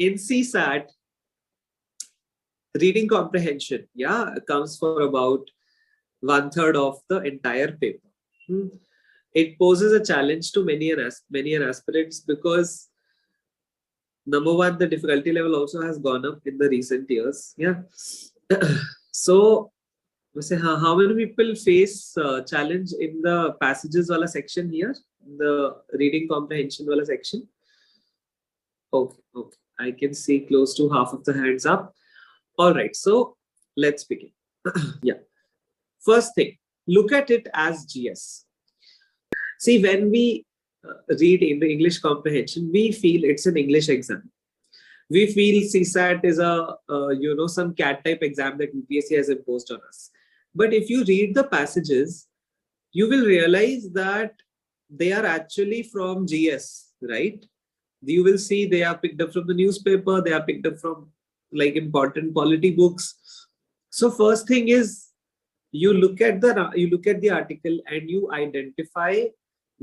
in CSAT, reading comprehension, yeah, comes for about 1/3 of the entire paper. It poses a challenge to many an aspirants because number one, the difficulty level also has gone up in the recent years. Yeah. So, how many people face challenge in the passages wala section here, the reading comprehension wala section? Okay, okay. I can see close to half of the hands up. All right, so let's begin. Yeah. First thing, look at it as GS. See, when we read in the English comprehension, we feel it's an English exam. We feel CSAT is a some CAT type exam that UPSC has imposed on us. But if you read the passages, you will realize that they are actually from GS, right? You will see they are picked up from the newspaper, they are picked up from like important polity books. So first thing is you look at the article and you identify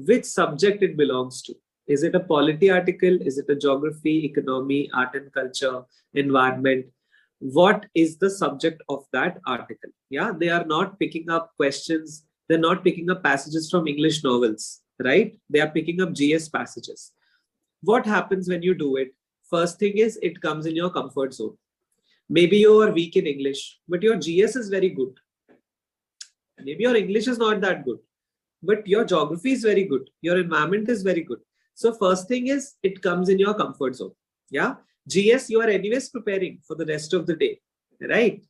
which subject it belongs to. Is it a polity article? Is it a geography, economy, art and culture, environment? What is the subject of that article? Yeah, they are not picking up questions. They're not picking up passages from English novels, right? They are picking up GS passages. What happens when you do it? First thing is it comes in your comfort zone. Maybe you are weak in English, but your GS is very good. Maybe your English is not that good, but your geography is very good. Your environment is very good. So first thing is it comes in your comfort zone. Yeah. GS, you are anyways preparing for the rest of the day, right?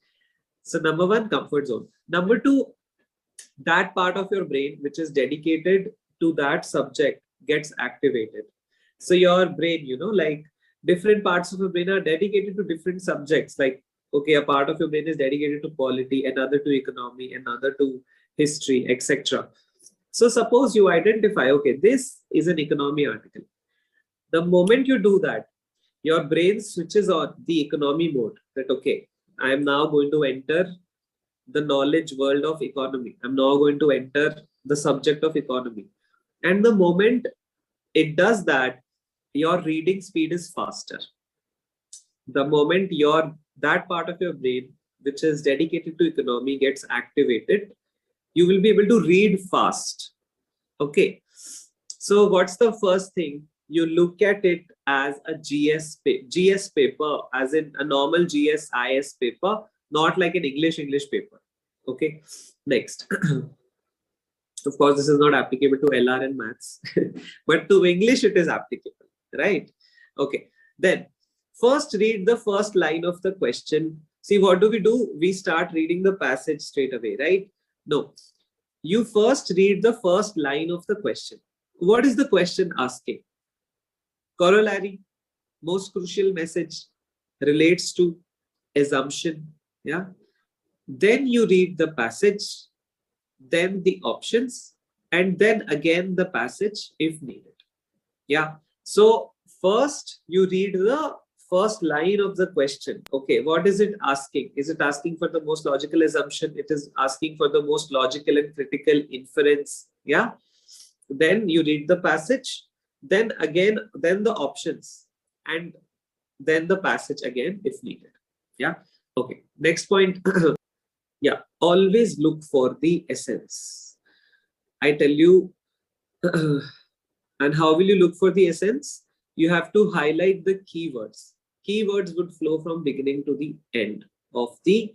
So number one, comfort zone. Number two, that part of your brain which is dedicated to that subject gets activated. So your brain, like different parts of your brain are dedicated to different subjects. Like, okay, a part of your brain is dedicated to polity, another to economy, another to history, etc. So suppose you identify, okay, this is an economy article. The moment you do that, your brain switches on the economy mode that, okay, I am now going to enter the knowledge world of economy. I'm now going to enter the subject of economy. And the moment it does that, your reading speed is faster. The moment that part of your brain, which is dedicated to economy, gets activated, you will be able to read fast. Okay. So what's the first thing? You look at it as a GS paper, as in a normal GS IS paper, not like an English paper. Okay. Next. Of course, this is not applicable to LR and maths, but to English it is applicable, right? Okay. Then first read the first line of the question. See, what do? We start reading the passage straight away, right? No. You first read the first line of the question. What is the question asking? Corollary, most crucial message, relates to, assumption. Yeah. Then you read the passage, then the options, and then again the passage if needed. Yeah. So first you read the first line of the question. Okay, what is it asking? Is it asking for the most logical assumption? It is asking for the most logical and critical inference. Yeah. Then you read the passage, then the options, and then the passage again if needed. Yeah. Okay. Next point. Yeah. Always look for the essence. I tell you, and how will you look for the essence? You have to highlight the keywords. Keywords would flow from beginning to the end of the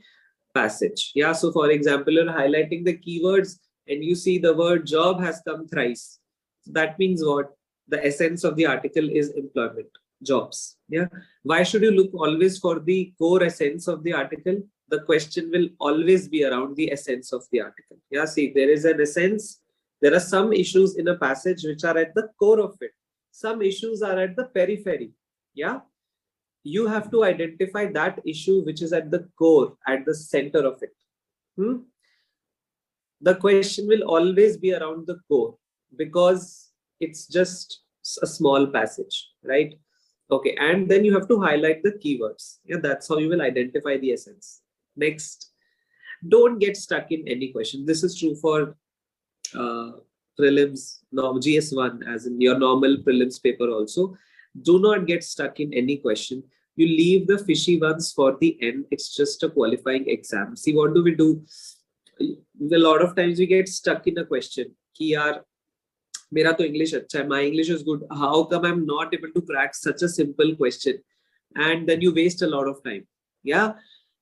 passage. Yeah. So for example, you're highlighting the keywords and you see the word job has come thrice. So that means what? The essence of the article is employment, jobs. Yeah. Why should you look always for the core essence of the article? The question will always be around the essence of the article. Yeah. See, there is an essence. There are some issues in a passage which are at the core of it. Some issues are at the periphery. Yeah. You have to identify that issue which is at the core, at the center of it. The question will always be around the core because it's just a small passage, right? Okay. And then you have to highlight the keywords. Yeah. That's how you will identify the essence. Next, don't get stuck in any question. This is true for prelims, GS1, as in your normal prelims paper also. Do not get stuck in any question. You leave the fishy ones for the end. It's just a qualifying exam. See, what do we do? A lot of times we get stuck in a question. Ki yaar, mera to English अच्छा है, my English is good. How come I'm not able to crack such a simple question? And then you waste a lot of time. Yeah.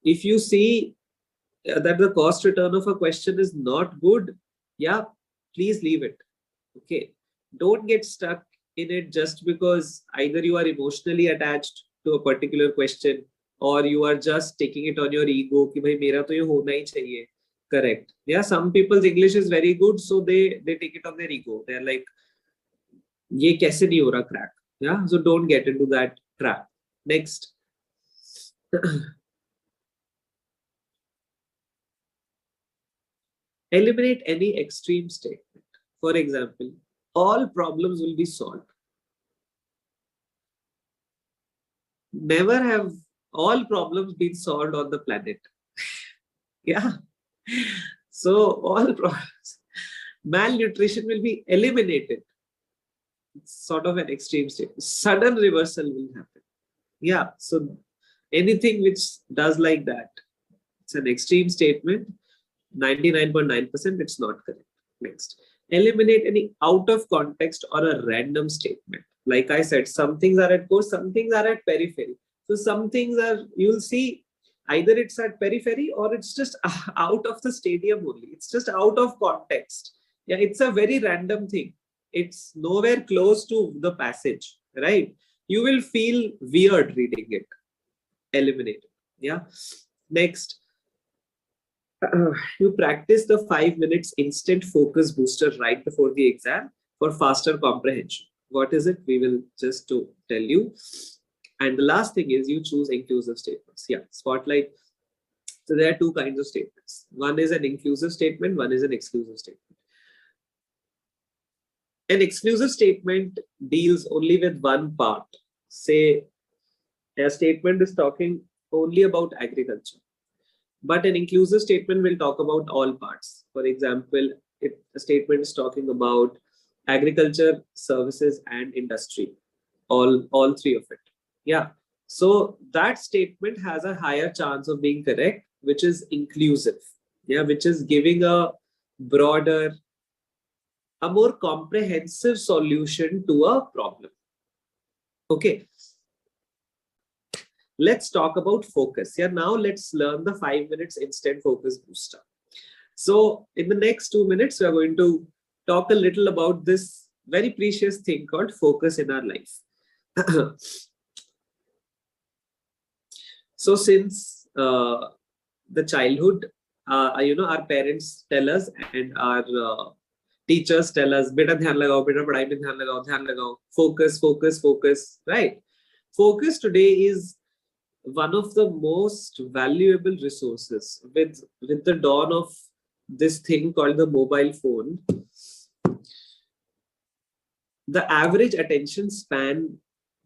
If you see that the cost return of a question is not good, yeah, please leave it. Okay. Don't get stuck in it just because either you are emotionally attached to a particular question or you are just taking it on your ego कि भाई मेरा तो ये होना ही चाहिए. Correct. Yeah, some people's English is very good, so they take it on their ego. They're like, ये कैसे नहीं हो रहा crack? Yeah, so don't get into that trap. Next. Eliminate any extreme statement. For example, all problems will be solved. Never have all problems been solved on the planet. Yeah. So all problems, malnutrition will be eliminated. It's sort of an extreme statement. Sudden reversal will happen. Yeah. So anything which does like that, it's an extreme statement. 99.9% it's not correct. Next. Eliminate any out of context or a random statement. Like I said, some things are at core, some things are at periphery. So some things are, you'll see, either it's at periphery or it's just out of the stadium only. It's just out of context. Yeah, it's a very random thing. It's nowhere close to the passage, right? You will feel weird reading it. Eliminate it. Yeah. Next. You practice the 5 minutes instant focus booster right before the exam for faster comprehension. What is it? We will just to tell you. And the last thing is you choose inclusive statements. Yeah, spotlight. So there are two kinds of statements. One is an inclusive statement, one is an exclusive statement. An exclusive statement deals only with one part. Say a statement is talking only about agriculture. But an inclusive statement will talk about all parts. For example, if a statement is talking about agriculture, services, and industry, all three of it. Yeah. So that statement has a higher chance of being correct, which is inclusive. Yeah, which is giving a broader, a more comprehensive solution to a problem. Okay. Let's talk about focus. Yeah, now let's learn the 5 minutes instant focus booster. So in the next 2 minutes, we are going to talk a little about this very precious thing called focus in our life. So since the childhood, our parents tell us and our teachers tell us, beta dhyan lagao, beta padhai mein dhyan lagao, focus, focus, focus, right? Focus today is one of the most valuable resources. With the dawn of this thing called the mobile phone, the average attention span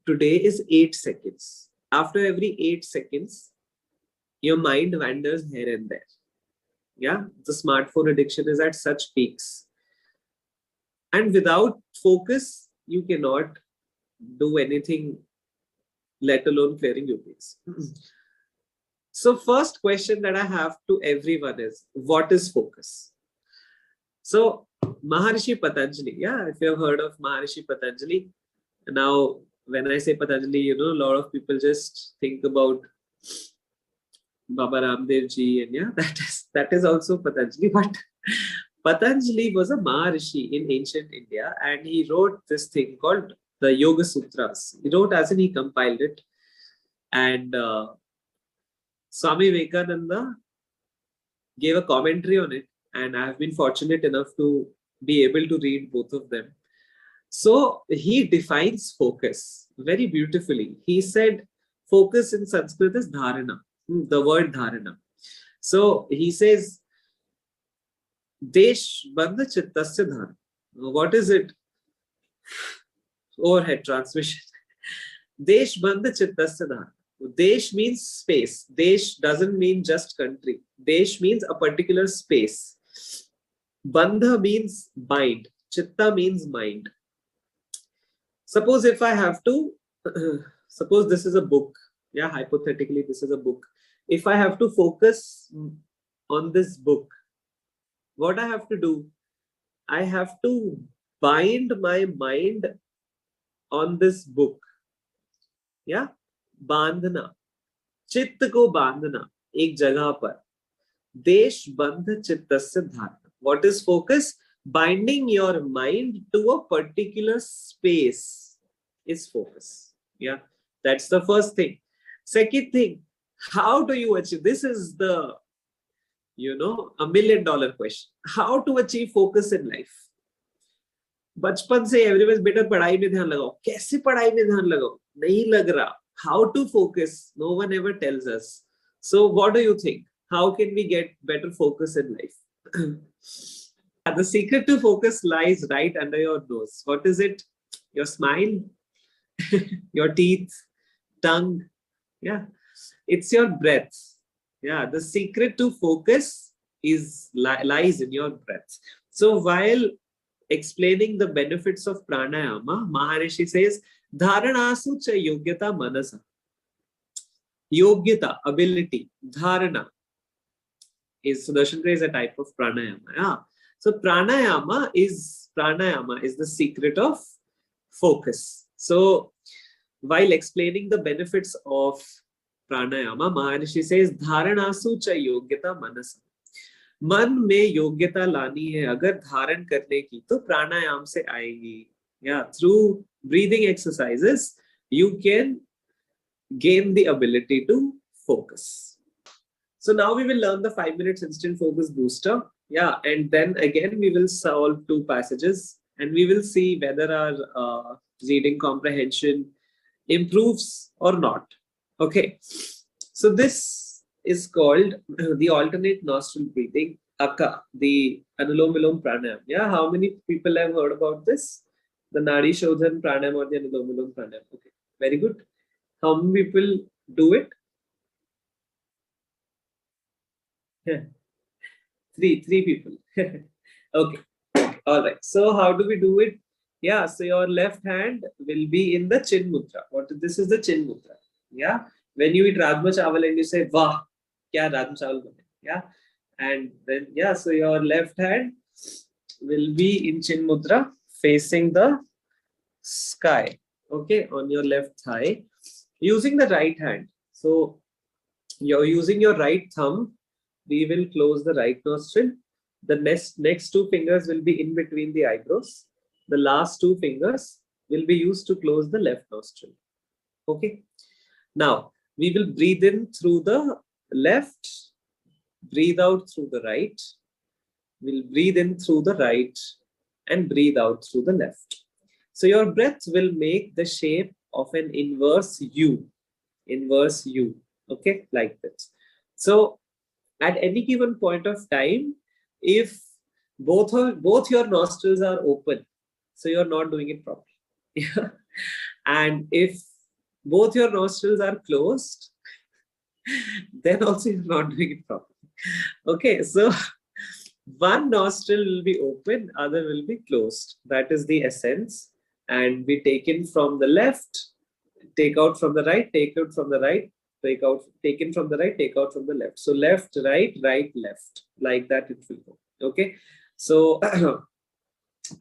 today is 8 seconds. After every 8 seconds, your mind wanders here and there. Yeah, the smartphone addiction is at such peaks. And without focus, you cannot do anything, let alone clearing UPSC. So first question that I have to everyone is, what is focus? So Maharishi Patanjali, yeah, if you have heard of Maharishi Patanjali. Now, when I say Patanjali, a lot of people just think about Baba Ramdev ji, and yeah, that is also Patanjali. But Patanjali was a Maharishi in ancient India, and he wrote this thing called the Yoga Sutras. He wrote as in he compiled it. And Swami Vivekananda gave a commentary on it. And I have been fortunate enough to be able to read both of them. So he defines focus very beautifully. He said focus in Sanskrit is dharana, the word dharana. So he says, Desh bandha chittasya dharana. What is it? Overhead transmission. Desh bandha chittasya dharana. Desh means space. Desh doesn't mean just country. Desh means a particular space. Bandha means bind. Chitta means mind. Suppose if I have to, suppose this is a book. Yeah, hypothetically, this is a book. If I have to focus on this book, what I have to do, I have to bind my mind on this book. Yeah, बांधना, चित्त को बांधना एक जगह पर. देश बंध चित्तस्य धारणा. What is focus? Binding your mind to a particular space is focus. Yeah, that's the first thing. Second thing, how do you achieve? This is the, $1 million question. How to achieve focus in life? बचपन से everyone बेटा पढ़ाई में ध्यान लगाओ. कैसे पढ़ाई में ध्यान लगाओ? नहीं लग रहा. How to focus? No one ever tells us. So what do you think? How can we get better focus in life? The secret to focus lies right under your nose. What is it? Your smile, your teeth, tongue. Yeah, it's your breath. Yeah, the secret to focus is lies in your breath. So while explaining the benefits of pranayama, Maharishi says, Dharanasu cha yogyata manasa. Yogyata, ability, dharana is Sudarshan is a type of pranayama. Yeah. So pranayama is the secret of focus. So while explaining the benefits of pranayama, Maharishi says, Dharanasu cha yogyata manasa. मन में योग्यता लानी है अगर धारण करने की तो प्राणायाम से आएगी. Yeah, through breathing exercises you can gain the ability to focus. So now we will learn the 5 minutes instant focus booster. Yeah, and then again we will solve 2 passages and we will see whether our reading comprehension improves or not. Okay, so this is called the alternate nostril breathing, AKA, the Anulom Vilom Pranayam. Yeah, how many people have heard about this? The Nadi Shodhan Pranayam or the Anulom Vilom Pranayam. Okay, very good. How many people do it? Three people. Okay, all right. So how do we do it? Yeah, so your left hand will be in the Chin Mudra. This is the Chin Mudra. Yeah, when you eat Rajma Chawal and you say, Wah, kya Rajma Chawal bane? Yeah, and then, yeah, so your left hand will be in Chin Mudra facing the sky. Okay, on your left thigh, using the right hand. So you're using your right thumb. We will close the right nostril. The next 2 fingers will be in between the eyebrows. The last 2 fingers will be used to close the left nostril. Okay. Now we will breathe in through the left, breathe out through the right. We'll breathe in through the right and breathe out through the left. So your breath will make the shape of an inverse U. Inverse U. Okay, like this. So at any given point of time, if both your nostrils are open, so you're not doing it properly. And if both your nostrils are closed, then also you're not doing it properly. Okay, so one nostril will be open, other will be closed. That is the essence. And we take in from the left, take out from the right, take out from the right, take out, take in from the right, take out from the left. So left, right, right, left. Like that it will go. Okay. So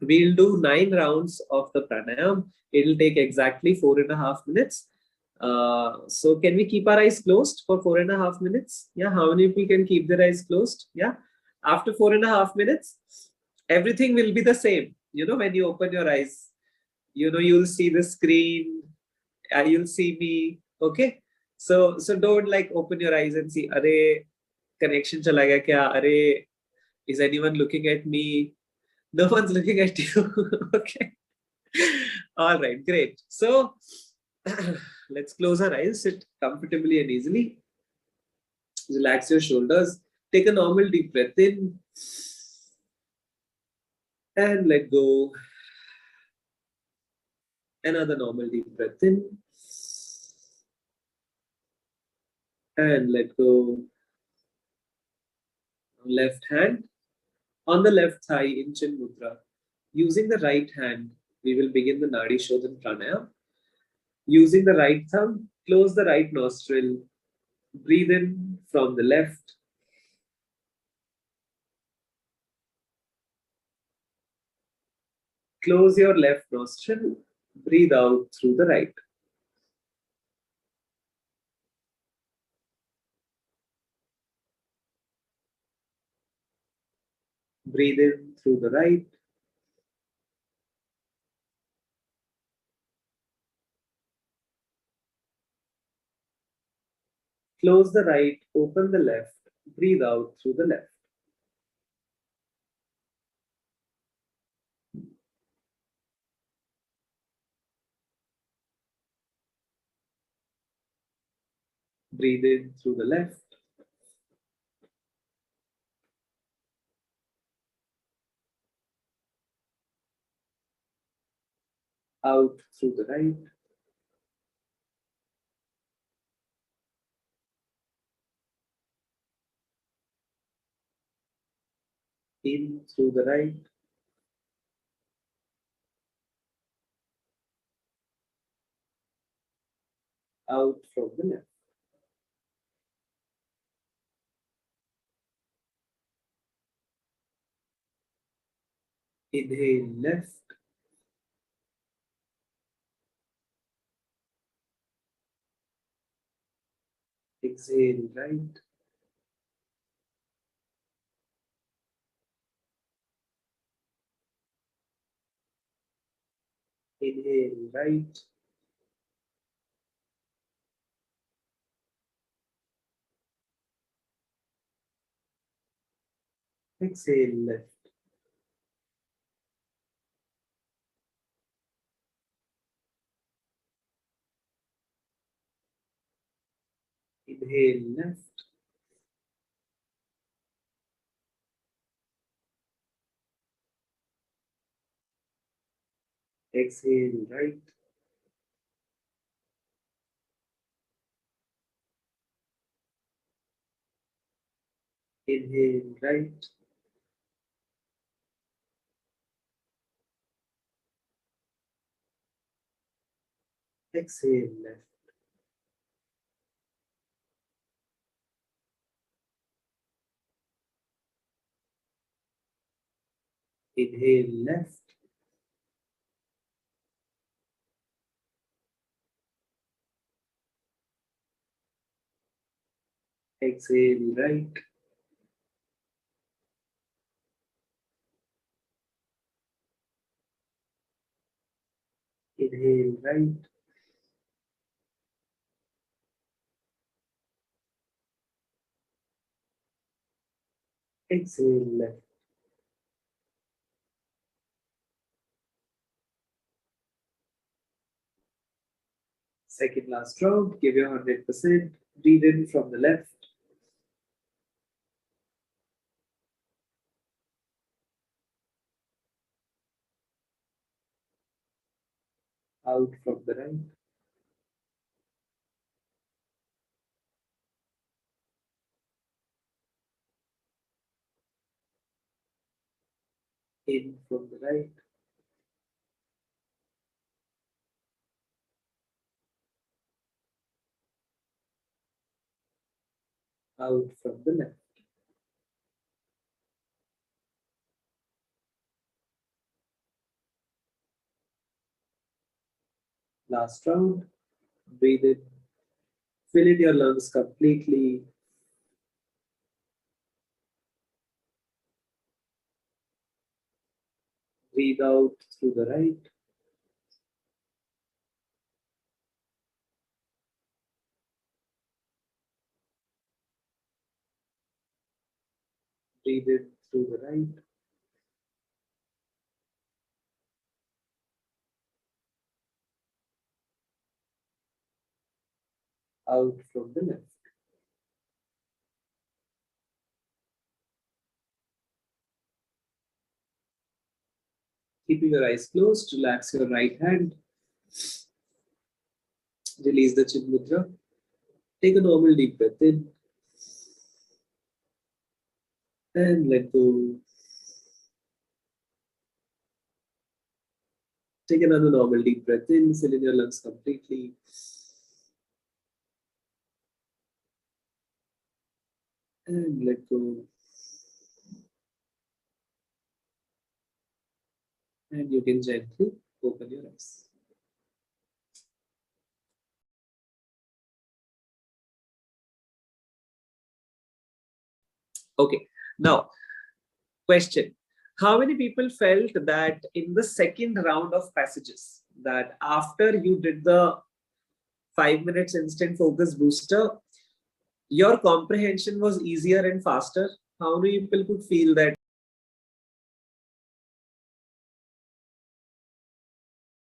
we'll do 9 rounds of the pranayam. It will take exactly 4.5 minutes. So can we keep our eyes closed for 4.5 minutes? Yeah, how many people can keep their eyes closed? Yeah, after 4.5 minutes, everything will be the same. You know, when you open your eyes, you know, you'll see the screen, you'll see me. Okay, so don't like open your eyes and see, "Arey, connection chala gaya kya? Arey, is anyone looking at me?" No one's looking at you. Okay. All right, great. So let's close our eyes, sit comfortably and easily. Relax your shoulders. Take a normal deep breath in and let go. Another normal deep breath in and let go. Left hand on the left thigh in Chin Mudra. Using the right hand, we will begin the Nadi Shodhan Pranayam. Using the right thumb, Close the right nostril. Breathe in from the left. Close your left nostril. Breathe out through the right. Breathe in through the right. Close the right, open the left. Breathe out through the left. Breathe in through the left. Out through the right. In through the right. Out from the left. Inhale left. Exhale right. Inhale right. Exhale left. Inhale left. Exhale right. Inhale right. Exhale left. Inhale left. Exhale right. Inhale right. Exhale left. Second last round. Give your 100%. Breathe in from the left. Out from the right. In from the right. Out from the left. Last round. Breathe in. Fill in your lungs completely. Breathe out through the right. Breathe in through the right. Out from the left. Keeping your eyes closed, relax your right hand. Release the chin mudra. Take a normal deep breath in. And let go. Take another normal deep breath in. Fill in your lungs completely. And let go. And you can gently open your eyes. Okay, now question. How many people felt that in the second round of passages, that after you did the 5 minutes instant focus booster, your comprehension was easier and faster? How many people could feel that